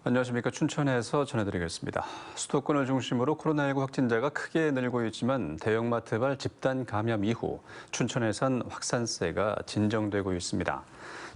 안녕하십니까. 춘천에서 전해드리겠습니다. 수도권을 중심으로 코로나19 확진자가 크게 늘고 있지만 대형마트발 집단 감염 이후 춘천에선 확산세가 진정되고 있습니다.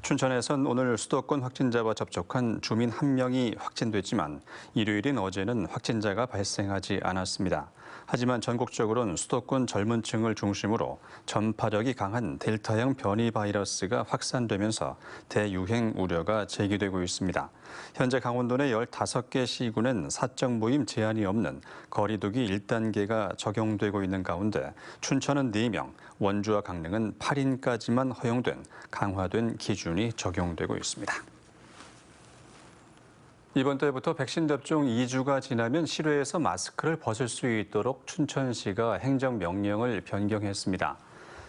춘천에선 오늘 수도권 확진자와 접촉한 주민 1명이 확진됐지만 일요일인 어제는 확진자가 발생하지 않았습니다. 하지만 전국적으로는 수도권 젊은 층을 중심으로 전파력이 강한 델타형 변이 바이러스가 확산되면서 대유행 우려가 제기되고 있습니다. 현재 강원도 내 15개 시군엔 사적 모임 제한이 없는 거리두기 1단계가 적용되고 있는 가운데 춘천은 4명, 원주와 강릉은 8인까지만 허용된 강화된 기준이 적용되고 있습니다. 이번 달부터 백신 접종 2주가 지나면 실외에서 마스크를 벗을 수 있도록 춘천시가 행정명령을 변경했습니다.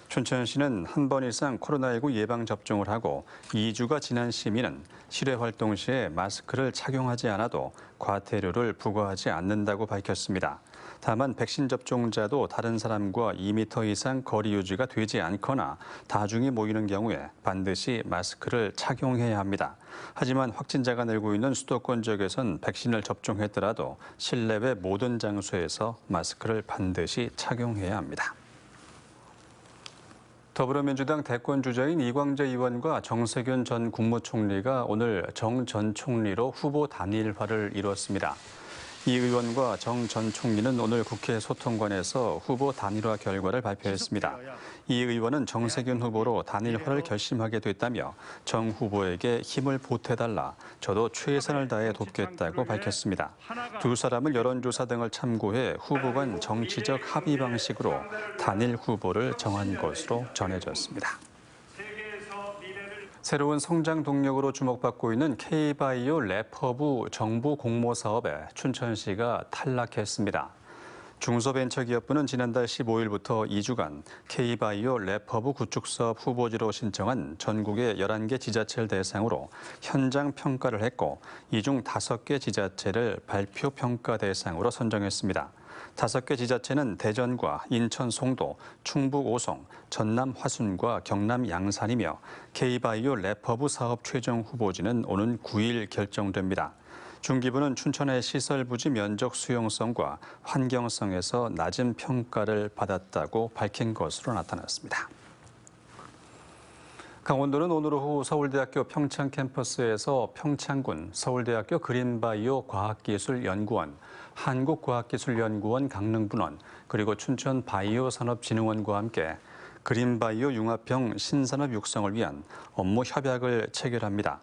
춘천시는 한 번 이상 코로나19 예방접종을 하고 2주가 지난 시민은 실외 활동 시에 마스크를 착용하지 않아도 과태료를 부과하지 않는다고 밝혔습니다. 다만 백신 접종자도 다른 사람과 2m 이상 거리 유지가 되지 않거나 다중이 모이는 경우에 반드시 마스크를 착용해야 합니다. 하지만 확진자가 늘고 있는 수도권 지역에선 백신을 접종했더라도 실내외 모든 장소에서 마스크를 반드시 착용해야 합니다. 더불어민주당 대권 주자인 이광재 의원과 정세균 전 국무총리가 오늘 정 전 총리로 후보 단일화를 이뤘습니다. 이 의원과 정 전 총리는 오늘 국회 소통관에서 후보 단일화 결과를 발표했습니다. 이 의원은 정세균 후보로 단일화를 결심하게 됐다며 정 후보에게 힘을 보태달라, 저도 최선을 다해 돕겠다고 밝혔습니다. 두 사람은 여론조사 등을 참고해 후보 간 정치적 합의 방식으로 단일 후보를 정한 것으로 전해졌습니다. 새로운 성장 동력으로 주목받고 있는 K바이오 랩허브 정부 공모 사업에 춘천시가 탈락했습니다. 중소벤처기업부는 지난달 15일부터 2주간 K바이오 랩허브 구축사업 후보지로 신청한 전국의 11개 지자체를 대상으로 현장 평가를 했고, 이 중 5개 지자체를 발표 평가 대상으로 선정했습니다. 5개 지자체는 대전과 인천 송도, 충북 오송, 전남 화순과 경남 양산이며 K바이오 랩허브 사업 최종 후보지는 오는 9일 결정됩니다. 중기부는 춘천의 시설 부지 면적 수용성과 환경성에서 낮은 평가를 받았다고 밝힌 것으로 나타났습니다. 강원도는 오늘 오후 서울대학교 평창 캠퍼스에서 평창군, 서울대학교 그린바이오 과학기술연구원, 한국과학기술연구원 강릉분원, 그리고 춘천바이오산업진흥원과 함께 그린바이오 융합형 신산업 육성을 위한 업무 협약을 체결합니다.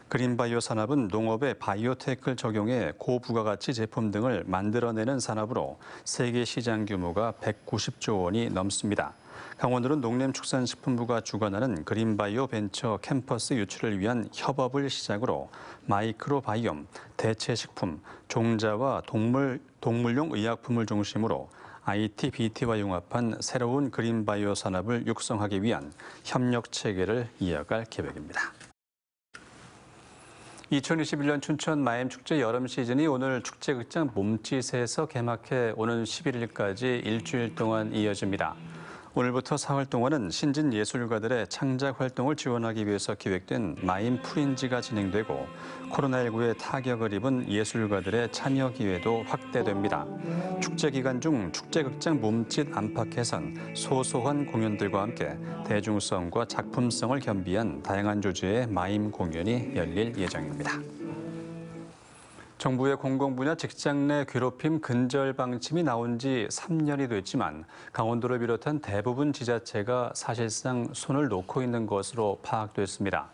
그린바이오 산업은 농업에 바이오테크를 적용해 고부가가치 제품 등을 만들어내는 산업으로 세계 시장 규모가 190조 원이 넘습니다. 강원도는 농림축산식품부가 주관하는 그린바이오 벤처 캠퍼스 유치를 위한 협업을 시작으로 마이크로바이옴, 대체식품, 종자와 동물용 의약품을 중심으로 IT, BT와 융합한 새로운 그린바이오 산업을 육성하기 위한 협력 체계를 이어갈 계획입니다. 2021년 춘천 마임축제 여름 시즌이 오늘 축제극장 몸짓에서 개막해 오는 11일까지 일주일 동안 이어집니다. 오늘부터 사흘 동안은 신진 예술가들의 창작 활동을 지원하기 위해서 기획된 마임 프린지가 진행되고 코로나19의 타격을 입은 예술가들의 참여 기회도 확대됩니다. 축제 기간 중 축제극장 몸짓 안팎에선 소소한 공연들과 함께 대중성과 작품성을 겸비한 다양한 주제의 마임 공연이 열릴 예정입니다. 정부의 공공분야 직장 내 괴롭힘 근절 방침이 나온 지 3년이 됐지만 강원도를 비롯한 대부분 지자체가 사실상 손을 놓고 있는 것으로 파악됐습니다.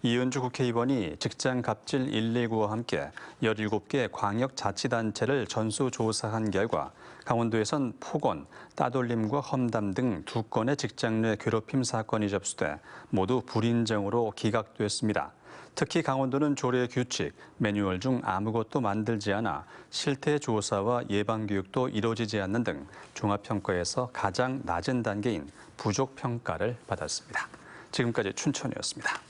이은주 국회의원이 직장 갑질 119와 함께 17개 광역자치단체를 전수조사한 결과 강원도에선 폭언, 따돌림과 험담 등 2건의 직장 내 괴롭힘 사건이 접수돼 모두 불인정으로 기각됐습니다. 특히 강원도는 조례 규칙, 매뉴얼 중 아무것도 만들지 않아 실태 조사와 예방 교육도 이루어지지 않는 등 종합평가에서 가장 낮은 단계인 부족 평가를 받았습니다. 지금까지 춘천이었습니다.